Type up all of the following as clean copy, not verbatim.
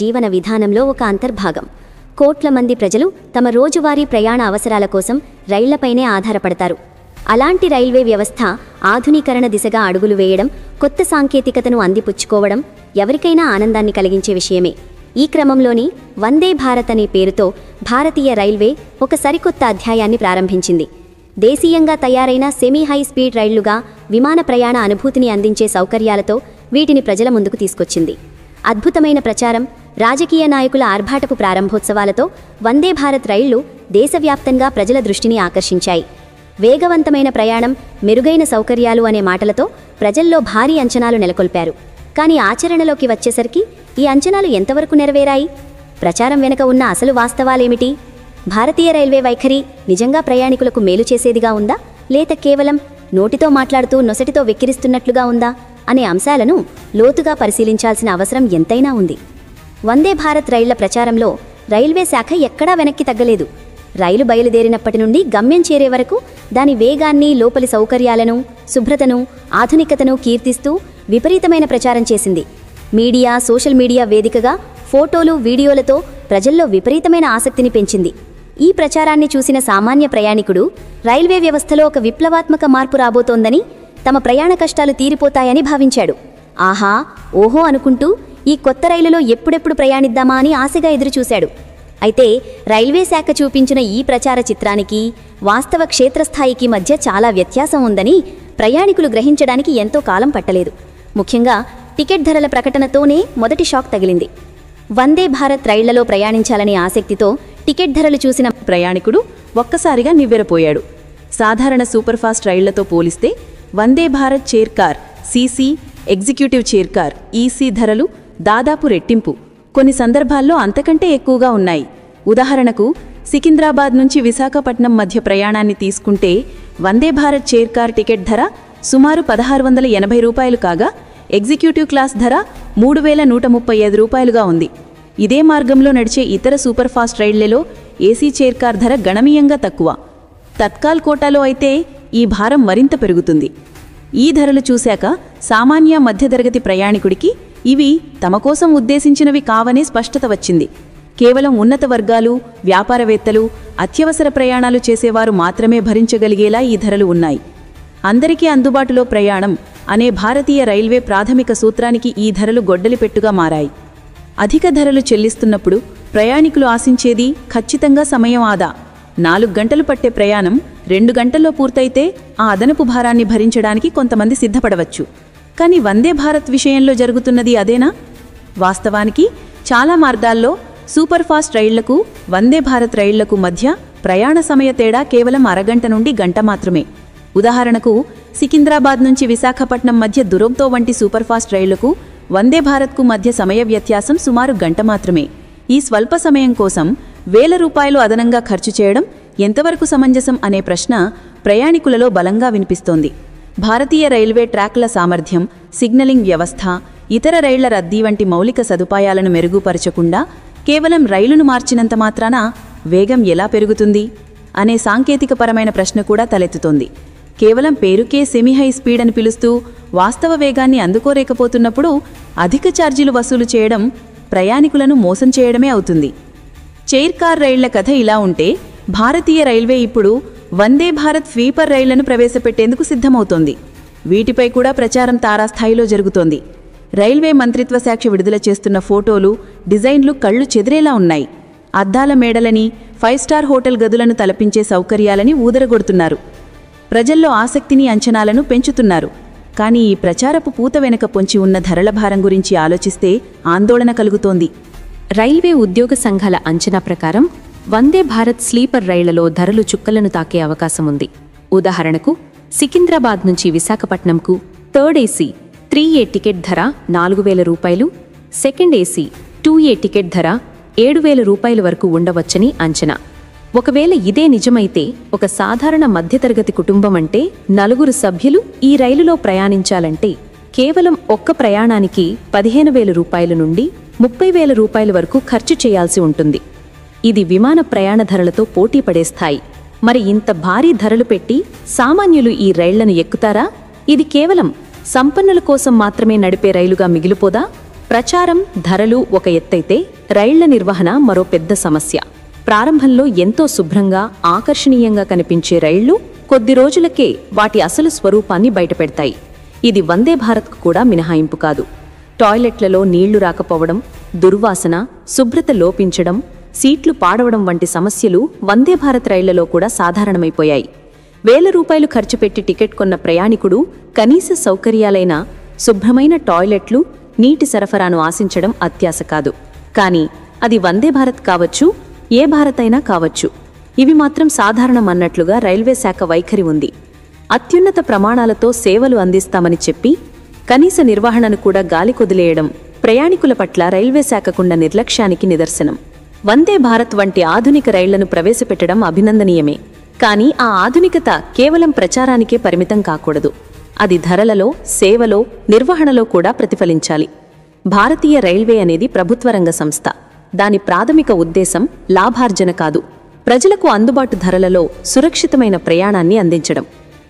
జీవన విధానంలో ఒక అంతర్భాగం. కోట్ల మంది ప్రజలు తమ రోజువారీ ప్రయాణ అవసరాల కోసం రైళ్లపైనే ఆధారపడతారు. అలాంటి రైల్వే వ్యవస్థ ఆధునీకరణ దిశగా అడుగులు వేయడం, కొత్త సాంకేతికతను అందిపుచ్చుకోవడం ఎవరికైనా ఆనందాన్ని కలిగించే విషయమే. ఈ క్రమంలోని వందే భారత్ అనే పేరుతో భారతీయ రైల్వే ఒక సరికొత్త అధ్యాయాన్ని ప్రారంభించింది. దేశీయంగా తయారైన సెమీ హై స్పీడ్ రైళ్లుగా విమాన ప్రయాణ అనుభూతిని అందించే సౌకర్యాలతో వీటిని ప్రజల ముందుకు తీసుకొచ్చింది. అద్భుతమైన ప్రచారం, రాజకీయ నాయకుల ఆర్భాటపు ప్రారంభోత్సవాలతో వందే భారత్ రైళ్లు దేశవ్యాప్తంగా ప్రజల దృష్టిని ఆకర్షించాయి. వేగవంతమైన ప్రయాణం, మెరుగైన సౌకర్యాలు అనే మాటలతో ప్రజల్లో భారీ అంచనాలు నెలకొల్పారు. కానీ ఆచరణలోకి వచ్చేసరికి ఈ అంచనాలు ఎంతవరకు నెరవేరాయి? ప్రచారం వెనుక ఉన్న అసలు వాస్తవాలేమిటి? భారతీయ రైల్వే వైఖరి నిజంగా ప్రయాణికులకు మేలు చేసేదిగా ఉందా, లేక కేవలం నోటితో మాట్లాడుతూ నొసటితో వెక్కిరిస్తున్నట్లుగా ఉందా అనే అంశాలను లోతుగా పరిశీలించాల్సిన అవసరం ఎంతైనా ఉంది. వందే భారత్ రైళ్ల ప్రచారంలో రైల్వే శాఖ ఎక్కడా వెనక్కి తగ్గలేదు. రైలు బయలుదేరినప్పటి నుండి గమ్యం చేరే వరకు దాని వేగాన్ని, లోపలి సౌకర్యాలను, శుభ్రతను, ఆధునికతను కీర్తిస్తూ విపరీతమైన ప్రచారం చేసింది. మీడియా, సోషల్ మీడియా వేదికగా ఫోటోలు, వీడియోలతో ప్రజల్లో విపరీతమైన ఆసక్తిని పెంచింది. ఈ ప్రచారాన్ని చూసిన సామాన్య ప్రయాణికుడు రైల్వే వ్యవస్థలో ఒక విప్లవాత్మక మార్పు రాబోతోందని, తమ ప్రయాణ కష్టాలు తీరిపోతాయని భావించాడు. ఆహా, ఓహో అనుకుంటూ ఈ కొత్త రైలులో ఎప్పుడెప్పుడు ప్రయాణిద్దామా అని ఆశగా ఎదురుచూశాడు. అయితే రైల్వే శాఖ చూపించిన ఈ ప్రచార చిత్రానికి, వాస్తవ క్షేత్రస్థాయికి మధ్య చాలా వ్యత్యాసం ఉందని ప్రయాణికులు గ్రహించడానికి ఎంతో కాలం పట్టలేదు. ముఖ్యంగా టికెట్ ధరల ప్రకటనతోనే మొదటి షాక్ తగిలింది. వందే భారత్ రైళ్లలో ప్రయాణించాలనే ఆసక్తితో టికెట్ ధరలు చూసిన ప్రయాణికుడు ఒక్కసారిగా నివ్వెరపోయాడు. సాధారణ సూపర్ఫాస్ట్ రైళ్లతో పోలిస్తే Vande Bharat chair car CC, executive chair car EC ధరలు దాదాపు రెట్టింపు, కొన్ని సందర్భాల్లో అంతకంటే ఎక్కువగా ఉన్నాయి. ఉదాహరణకు సికింద్రాబాద్ నుంచి విశాఖపట్నం మధ్య ప్రయాణాన్ని తీసుకుంటే వందే భారత్ చైర్ కార్ టికెట్ ధర సుమారు 1680 రూపాయలు కాగా, ఎగ్జిక్యూటివ్ క్లాస్ ధర 3135 రూపాయలుగా ఉంది. ఇదే మార్గంలో నడిచే ఇతర సూపర్ఫాస్ట్ రైళ్లలో ఏసీ చైర్ కార్ ధర గణనీయంగా తక్కువ. తత్కాల్ కోటాలో అయితే ఈ భారం మరింత పెరుగుతుంది. ఈ ధరలు చూశాక సామాన్య మధ్యతరగతి ప్రయాణికుడికి ఇవి తమ కోసం ఉద్దేశించినవి కావనే స్పష్టత వచ్చింది. కేవలం ఉన్నత వర్గాలు, వ్యాపారవేత్తలు, అత్యవసర ప్రయాణాలు చేసేవారు మాత్రమే భరించగలిగేలా ఈ ధరలు ఉన్నాయి. అందరికీ అందుబాటులో ప్రయాణం అనే భారతీయ రైల్వే ప్రాథమిక సూత్రానికి ఈ ధరలు గొడ్డలిపెట్టుగా మారాయి. అధిక ధరలు చెల్లిస్తున్నప్పుడు ప్రయాణికులు ఆశించేది ఖచ్చితంగా సమయం ఆదా. 4 గంటలు పట్టే ప్రయాణం 2 గంటల్లో పూర్తయితే ఆ అదనపు భారాన్ని భరించడానికి కొంతమంది సిద్ధపడవచ్చు. కానీ వందే భారత్ విషయంలో జరుగుతున్నది అదేనా? వాస్తవానికి చాలా మార్గాల్లో సూపర్ఫాస్ట్ రైళ్లకు, వందే భారత్ రైళ్లకు మధ్య ప్రయాణ సమయ తేడా కేవలం అరగంట నుండి గంట మాత్రమే. ఉదాహరణకు సికింద్రాబాద్ నుంచి విశాఖపట్నం మధ్య దురంతో వంటి సూపర్ఫాస్ట్ రైళ్లకు వందే భారత్కు మధ్య సమయ వ్యత్యాసం సుమారు గంట మాత్రమే. ఈ స్వల్ప సమయం కోసం వేల రూపాయలు అదనంగా ఖర్చు చేయడం ఎంతవరకు సమంజసం అనే ప్రశ్న ప్రయాణికులలో బలంగా వినిపిస్తోంది. భారతీయ రైల్వే ట్రాక్ల సామర్థ్యం, సిగ్నలింగ్ వ్యవస్థ, ఇతర రైళ్ల రద్దీ వంటి మౌలిక సదుపాయాలను మెరుగుపరచకుండా కేవలం రైలును మార్చినంత మాత్రాన వేగం ఎలా పెరుగుతుంది అనే సాంకేతికపరమైన ప్రశ్న కూడా తలెత్తుతోంది. కేవలం పేరుకే సెమీ హై స్పీడ్ అని పిలుస్తూ వాస్తవ వేగాన్ని అందుకోలేకపోతున్నప్పుడు అధిక ఛార్జీలు వసూలు చేయడం ప్రయాణికులను మోసం చేయడమే అవుతుంది. చైర్ కార్ రైళ్ల కథ ఇలా ఉంటే, భారతీయ రైల్వే ఇప్పుడు వందే భారత్ స్లీపర్ రైళ్లను ప్రవేశపెట్టేందుకు సిద్ధమవుతోంది. వీటిపై కూడా ప్రచారం తారాస్థాయిలో జరుగుతోంది. రైల్వే మంత్రిత్వ శాఖ విడుదల చేస్తున్న ఫోటోలు, డిజైన్లు కళ్ళు చెదిరేలా ఉన్నాయి. అద్దాల మేడలని, 5 స్టార్ హోటల్ గదులను తలపించే సౌకర్యాలని ఊదరగొడుతున్నారు. ప్రజల్లో ఆసక్తిని, అంచనాలను పెంచుతున్నారు. కానీ ఈ ప్రచారపు పూత వెనుక పొంచి ఉన్న ధరల భారం గురించి ఆలోచిస్తే ఆందోళన కలుగుతోంది. రైల్వే ఉద్యోగ సంఘాల అంచనా ప్రకారం వందే భారత్ స్లీపర్ రైళ్లలో ధరలు చుక్కలను తాకే అవకాశం ఉంది. ఉదాహరణకు సికింద్రాబాద్ నుంచి విశాఖపట్నంకు థర్డ్ ఏసీ 3A టికెట్ ధర 4000 రూపాయలు, సెకండ్ ఏసీ 2A టికెట్ ధర 7000 రూపాయల వరకు ఉండవచ్చని అంచనా. ఒకవేళ ఇదే నిజమైతే ఒక సాధారణ మధ్యతరగతి కుటుంబం అంటే 4 సభ్యులు ఈ రైలులో ప్రయాణించాలంటే కేవలం ఒక్క ప్రయాణానికి 15,000 రూపాయల నుండి 30,000 రూపాయల వరకు ఖర్చు చేయాల్సి ఉంటుంది. ఇది విమాన ప్రయాణ ధరలతో పోటీ పడే స్థాయి. మరి ఇంత భారీ ధరలు పెట్టి సామాన్యులు ఈ రైళ్లను ఎక్కుతారా? ఇది కేవలం సంపన్నుల కోసం మాత్రమే నడిపే రైలుగా మిగిలిపోదా? ప్రచారం, ధరలు ఒక ఎత్తైతే రైళ్ల నిర్వహణ మరో పెద్ద సమస్య. ప్రారంభంలో ఎంతో శుభ్రంగా, ఆకర్షణీయంగా కనిపించే రైళ్లు కొద్ది రోజులకే వాటి అసలు స్వరూపాన్ని బయటపెడతాయి. ఇది వందే భారత్కు కూడా మినహాయింపు కాదు. టాయిలెట్లలో నీళ్లు రాకపోవడం, దుర్వాసన, శుభ్రత లోపించడం, సీట్లు పాడవడం వంటి సమస్యలు వందే భారత్ రైళ్లలో కూడా సాధారణమైపోయాయి. వేల రూపాయలు ఖర్చు పెట్టి టికెట్ కొన్న ప్రయాణికుడు కనీస సౌకర్యాలైన శుభ్రమైన టాయిలెట్లు, నీటి సరఫరాను ఆశించడం అత్యాశ కాదు. కానీ అది వందే భారత్ కావచ్చు, ఏ భారత్ అయినా కావచ్చు, ఇవి మాత్రం సాధారణమన్నట్లుగా రైల్వే శాఖ వైఖరి ఉంది. అత్యున్నత ప్రమాణాలతో సేవలు అందిస్తామని చెప్పి కనీస నిర్వహణను కూడా గాలికొదిలేయడం ప్రయాణికుల పట్ల రైల్వే శాఖకున్న నిర్లక్ష్యానికి నిదర్శనం. వందే భారత్ వంటి ఆధునిక రైళ్లను ప్రవేశపెట్టడం అభినందనీయమే. కానీ ఆ ఆధునికత కేవలం ప్రచారానికే పరిమితం కాకూడదు. అది ధరలలో, సేవలో, నిర్వహణలో కూడా ప్రతిఫలించాలి. భారతీయ రైల్వే అనేది ప్రభుత్వ రంగ సంస్థ. దాని ప్రాథమిక ఉద్దేశం లాభార్జన కాదు, ప్రజలకు అందుబాటు ధరలలో సురక్షితమైన ప్రయాణాన్ని అందించడం.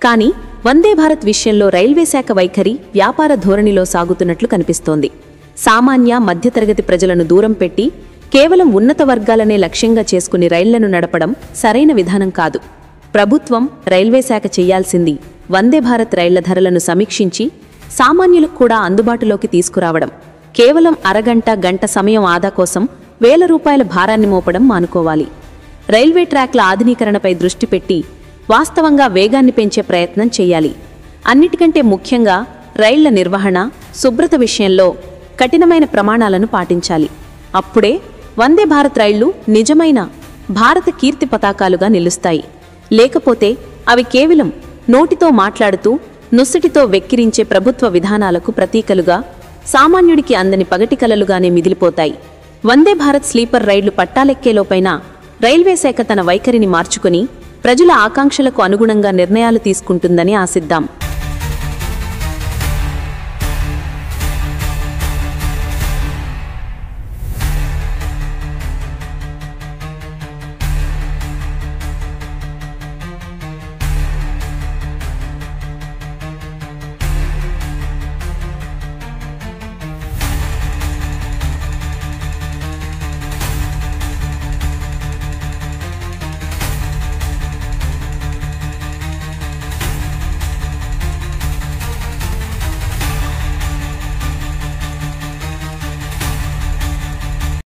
కానీ వందే భారత్ విషయంలో రైల్వే శాఖ వైఖరి వ్యాపార ధోరణిలో సాగుతున్నట్లు కనిపిస్తోంది. సామాన్య, మధ్యతరగతి ప్రజలను దూరం పెట్టి కేవలం ఉన్నత వర్గాలనే లక్ష్యంగా చేసుకుని రైళ్లను నడపడం సరైన విధానం కాదు. ప్రభుత్వం, రైల్వే శాఖ చేయాల్సింది వందే భారత్ రైళ్ల ధరలను సమీక్షించి సామాన్యులకు కూడా అందుబాటులోకి తీసుకురావడం. కేవలం అరగంట, గంట సమయం ఆదా కోసం వేల రూపాయల భారాన్ని మోపడం మానుకోవాలి. రైల్వే ట్రాక్ల ఆధునీకరణపై దృష్టి పెట్టి వాస్తవంగా వేగాన్ని పెంచే ప్రయత్నం చేయాలి. అన్నిటికంటే ముఖ్యంగా రైళ్ల నిర్వహణ, శుభ్రత విషయంలో కఠినమైన ప్రమాణాలను పాటించాలి. అప్పుడే వందే భారత్ రైళ్లు నిజమైన భారత కీర్తి పతాకాలుగా నిలుస్తాయి. లేకపోతే అవి కేవలం నోటితో మాట్లాడుతూ, నుసటితో వెక్కిరించే ప్రభుత్వ విధానాలకు ప్రతీకలుగా, సామాన్యుడికి అందని పగటి కలలుగానే మిగిలిపోతాయి. వందే భారత్ స్లీపర్ రైళ్లు పట్టాలెక్కేలోపైన రైల్వే శాఖ తన వైఖరిని మార్చుకుని ప్రజల ఆకాంక్షలకు అనుగుణంగా నిర్ణయాలు తీసుకుంటుందని ఆశిద్దాం.